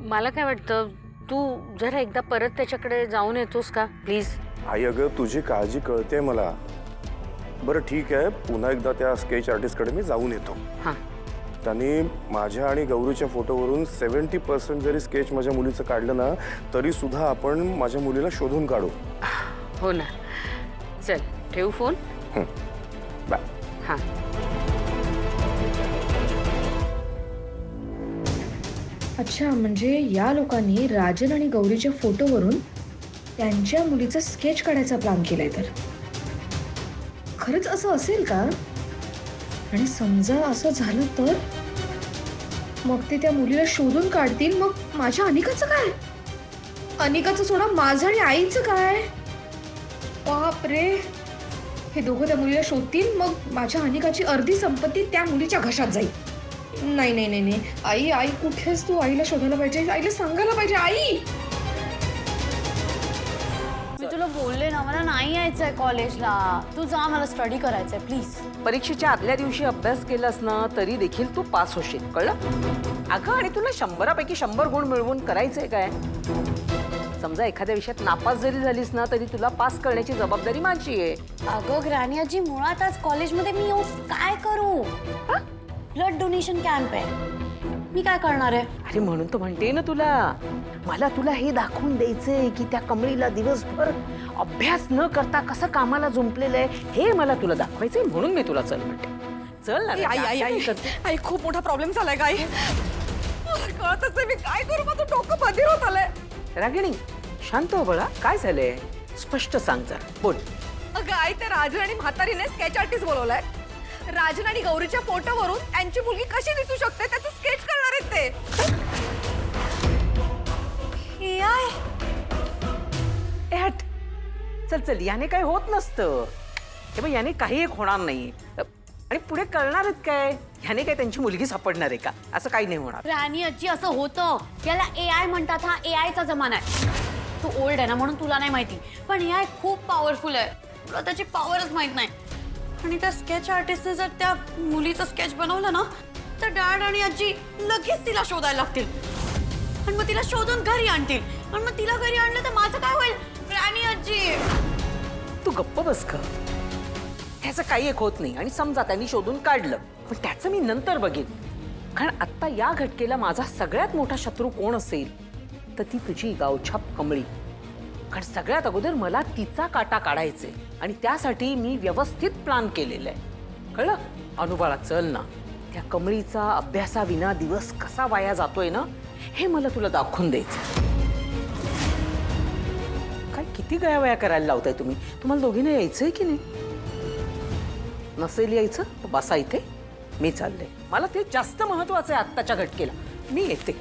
मला काय वाटतं, तू जरा एकदा परत त्याच्याकडे जाऊन येतोस का प्लीज? आई अगं तुझी काळजी कळते मला. बरं ठीक आहे, पुन्हा एकदा त्या स्केच आर्टिस्टकडे मी जाऊन येतो. हां. त्यांनी माझ्या आणि गौरीच्या फोटोवरून 70% जरी स्केच माझ्या मुलीचं काढलं ना, तरी सुद्धा आपण माझ्या मुलीला शोधून काढू. हो ना. चल ठेवू फोन. बाय. हां. अच्छा, म्हणजे या लोकांनी राजन आणि गौरीच्या फोटोवरून त्यांच्या मुलीचं स्केच काढायचा प्लॅन केलाय. तर खरंच असं असेल का? आणि समजा असं झालं तर मग ते त्या मुलीला शोधून काढतील. मग माझ्या अनिकाचं काय? अनिकाचं सोडा, माझं आणि आईचं काय? बाप रे, हे दोघं त्या मुलीला शोधतील. मग माझ्या अनिकाची अर्धी संपत्ती त्या मुलीच्या घशात जाईल. नाही नाही नाही नाही, आई आई कुठेच तू. आईला शोधायला पाहिजे, आईला सांगायला पाहिजे. आई, मी तुला बोलले ना, मला नाही यायचंय कॉलेजला. तू जा, मला स्टडी करायचंय प्लीज. परीक्षेच्या आदल्या दिवशी अभ्यास केलास ना तरी देखील तू पास होशील, कळलं? अगं आणि तुला 100पैकी 100 गुण मिळवून करायचंय काय? समजा एखाद्या विषयात नापास जरी झालीस ना तरी तुला पास करण्याची जबाबदारी माझी आहे. अगं ग्रॅनी आजी, मुळात आज कॉलेजमध्ये मी येऊन काय करू? ब्लड डोनेशन कॅम्प आहे, मी काय करणार आहे? अरे म्हणून तो म्हणते ना तुला, मला तुला हे दाखवून द्यायचंय की त्या कमळीला दिवसभर अभ्यास न करता कसं कामाला जुंपलेलं आहे हे मला तुला दाखवायचंय. म्हणून मी तुला चल म्हणते. चल ना. आई आई आई आई, खूप मोठा प्रॉब्लेम झालाय. काय कळतच नाही, मी काय करू? माझं डोकं बधीर होत आलंय. रागिणी शांत हो बळा, काय झालंय? स्पष्ट सांग जरा, बोल. अगं आई, त्या राजन आणि म्हातारीने स्केच आर्टिस्ट बोलवलाय. राजन आणि गौरीच्या फोटोवरून त्यांची मुलगी कशी दिसू शकते त्याचं स्केच करणार आहेत ते. AI? ए हट, चल चल, याने काय होत नसतं. हे बघ, याने काही एक होणार नाही. आणि पुढे करणारच काय? ह्याने काय त्यांची मुलगी सापडणार आहे का? असं काही नाही होणार. ग्रॅनी आजी, असं होतं. याला AI म्हणतात. हा AIचा जमाना आहे. तू ओल्ड आहे ना म्हणून तुला नाही माहिती, पण AI खूप पॉवरफुल आहे. तुला त्याची पॉवरच माहित नाही. आणि त्या स्केच आर्टिस्टने जर त्या मुलीचं स्केच बनवलं ना तर डॅड आणि आजी लगेच तिला शोधायला लागतील. आणि मग तिला शोधून घरी आणतील. आणि मग तिला घरी आणलं तर माझं काय होईल? ग्रॅनी आजी, तू गप्प बस का? ह्याचं काही एक होत नाही. आणि समजा त्यांनी शोधून काढलं, पण त्याचं मी नंतर बघेन. कारण आत्ता या घटकेला माझा सगळ्यात मोठा शत्रू कोण असेल तर ती तुझी गावछाप कमळी. कारण सगळ्यात अगोदर मला तिचा काटा काढायचे आणि त्यासाठी मी व्यवस्थित प्लॅन केलेला आहे, कळलं? अनुबाळा चल ना, त्या कमळीचा अभ्यासाविना दिवस कसा वाया जातोय ना हे मला तुला दाखवून द्यायचं. काय किती गयावया करायला लावताय तुम्ही? तुम्हाला दोघींना यायचंय की नाही? नसेल यायचं तर बसा इथे, मी चालले. मला ते जास्त महत्वाचं आहे आत्ताच्या घटकेला. मी येते.